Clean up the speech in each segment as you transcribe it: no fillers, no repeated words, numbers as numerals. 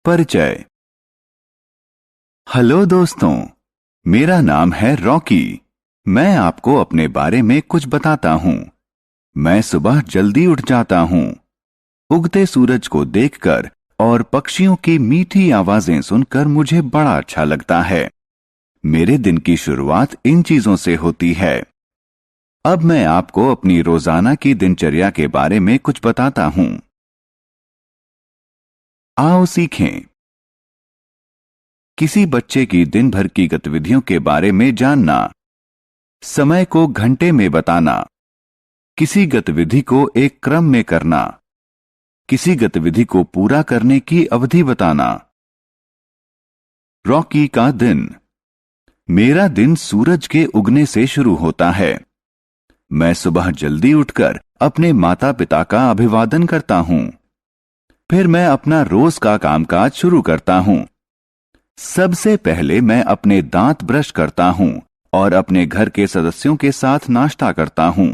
परिचय। हेलो दोस्तों, मेरा नाम है रॉकी। मैं आपको अपने बारे में कुछ बताता हूँ। मैं सुबह जल्दी उठ जाता हूँ। उगते सूरज को देखकर और पक्षियों की मीठी आवाजें सुनकर मुझे बड़ा अच्छा लगता है। मेरे दिन की शुरुआत इन चीजों से होती है। अब मैं आपको अपनी रोजाना की दिनचर्या के बारे में कुछ बताता हूँ। आओ सीखें। किसी बच्चे की दिन भर की गतिविधियों के बारे में जानना। समय को घंटे में बताना। किसी गतिविधि को एक क्रम में करना। किसी गतिविधि को पूरा करने की अवधि बताना। रॉकी का दिन। मेरा दिन सूरज के उगने से शुरू होता है। मैं सुबह जल्दी उठकर अपने माता पिता का अभिवादन करता हूं। फिर मैं अपना रोज का कामकाज शुरू करता हूं। सबसे पहले मैं अपने दांत ब्रश करता हूं और अपने घर के सदस्यों के साथ नाश्ता करता हूं।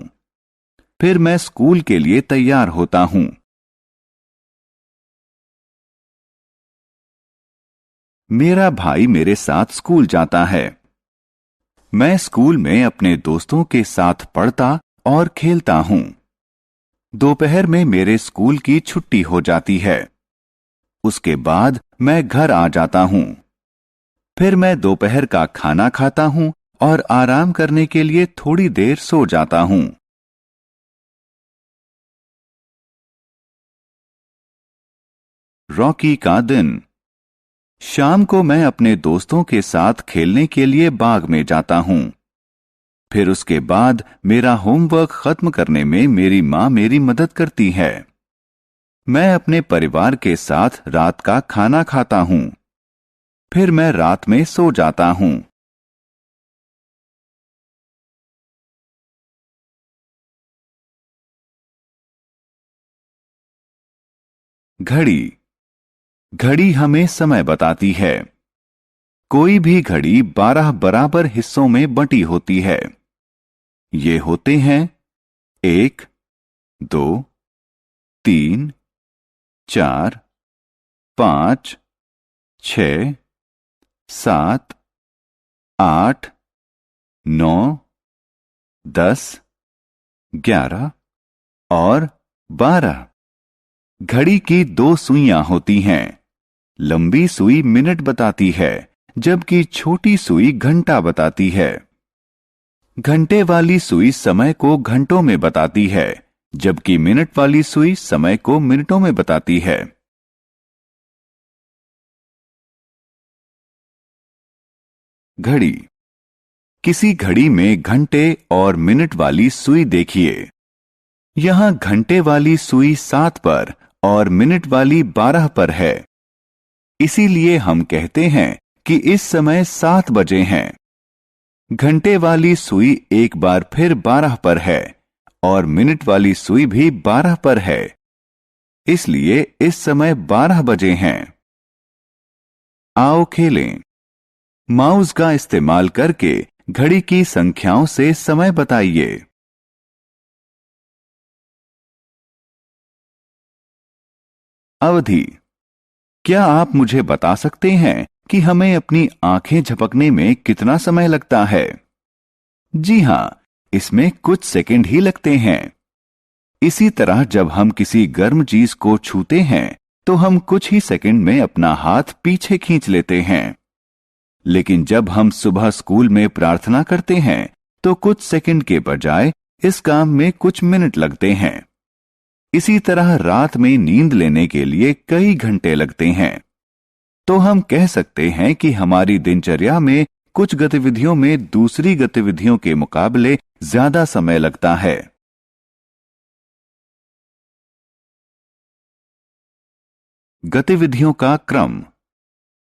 फिर मैं स्कूल के लिए तैयार होता हूं। मेरा भाई मेरे साथ स्कूल जाता है। मैं स्कूल में अपने दोस्तों के साथ पढ़ता और खेलता हूं। दोपहर में मेरे स्कूल की छुट्टी हो जाती है। उसके बाद मैं घर आ जाता हूं। फिर मैं दोपहर का खाना खाता हूं और आराम करने के लिए थोड़ी देर सो जाता हूं। रॉकी का दिन। शाम को मैं अपने दोस्तों के साथ खेलने के लिए बाग में जाता हूं। फिर उसके बाद मेरा होमवर्क खत्म करने में मेरी मां मेरी मदद करती है। मैं अपने परिवार के साथ रात का खाना खाता हूं। फिर मैं रात में सो जाता हूं। घड़ी। घड़ी हमें समय बताती है। कोई भी घड़ी 12 बराबर हिस्सों में बंटी होती है। ये होते हैं 1, 2, 3, 4, 5, 6, 7, 8, 9, 10, 11 और 12। घड़ी की 2 सुइयां होती हैं। लंबी सुई मिनट बताती है, जबकि छोटी सुई घंटा बताती है। घंटे वाली सुई समय को घंटों में बताती है, जबकि मिनट वाली सुई समय को मिनटों में बताती है। घड़ी। किसी घड़ी में घंटे और मिनट वाली सुई देखिए। यहां घंटे वाली सुई 7 पर और मिनट वाली 12 पर है। इसीलिए हम कहते हैं कि इस समय 7 बजे हैं। घंटे वाली सुई एक बार फिर 12 पर है और मिनट वाली सुई भी 12 पर है। इसलिए इस समय 12 बजे हैं। आओ खेलें। माउस का इस्तेमाल करके घड़ी की संख्याओं से समय बताइए। अवधि। क्या आप मुझे बता सकते हैं कि हमें अपनी आंखें झपकने में कितना समय लगता है? जी हां, इसमें कुछ सेकंड ही लगते हैं। इसी तरह जब हम किसी गर्म चीज को छूते हैं तो हम कुछ ही सेकंड में अपना हाथ पीछे खींच लेते हैं। लेकिन जब हम सुबह स्कूल में प्रार्थना करते हैं तो कुछ सेकंड के बजाय इस काम में कुछ मिनट लगते हैं। इसी तरह रात में नींद लेने के लिए कई घंटे लगते हैं। तो हम कह सकते हैं कि हमारी दिनचर्या में कुछ गतिविधियों में दूसरी गतिविधियों के मुकाबले ज्यादा समय लगता है। गतिविधियों का क्रम।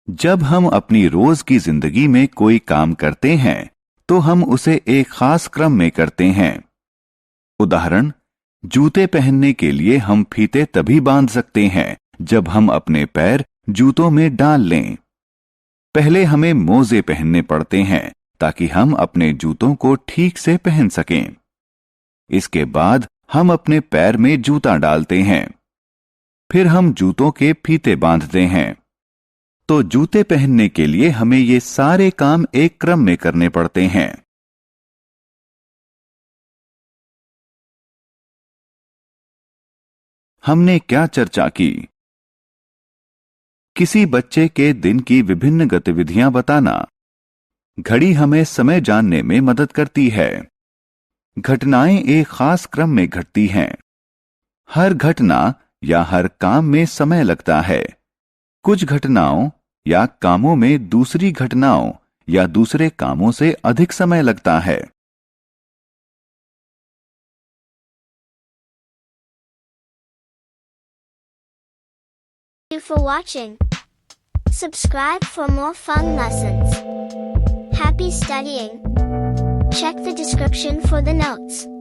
जब हम अपनी रोज की जिंदगी में कोई काम करते हैं तो हम उसे एक खास क्रम में करते हैं। उदाहरण, जूते पहनने के लिए हम फीते तभी बांध सकते हैं जब हम अपने पैर जूतों में डाल लें। पहले हमें मोजे पहनने पड़ते हैं ताकि हम अपने जूतों को ठीक से पहन सकें। इसके बाद हम अपने पैर में जूता डालते हैं। फिर हम जूतों के फीते बांधते हैं। तो जूते पहनने के लिए हमें ये सारे काम एक क्रम में करने पड़ते हैं। हमने क्या चर्चा की? किसी बच्चे के दिन की विभिन्न गतिविधियां बताना। घड़ी हमें समय जानने में मदद करती है। घटनाएं एक खास क्रम में घटती हैं। हर घटना या हर काम में समय लगता है। कुछ घटनाओं या कामों में दूसरी घटनाओं या दूसरे कामों से अधिक समय लगता है। Thank you for watching. Subscribe for more fun lessons. Happy studying. Check the description for the notes.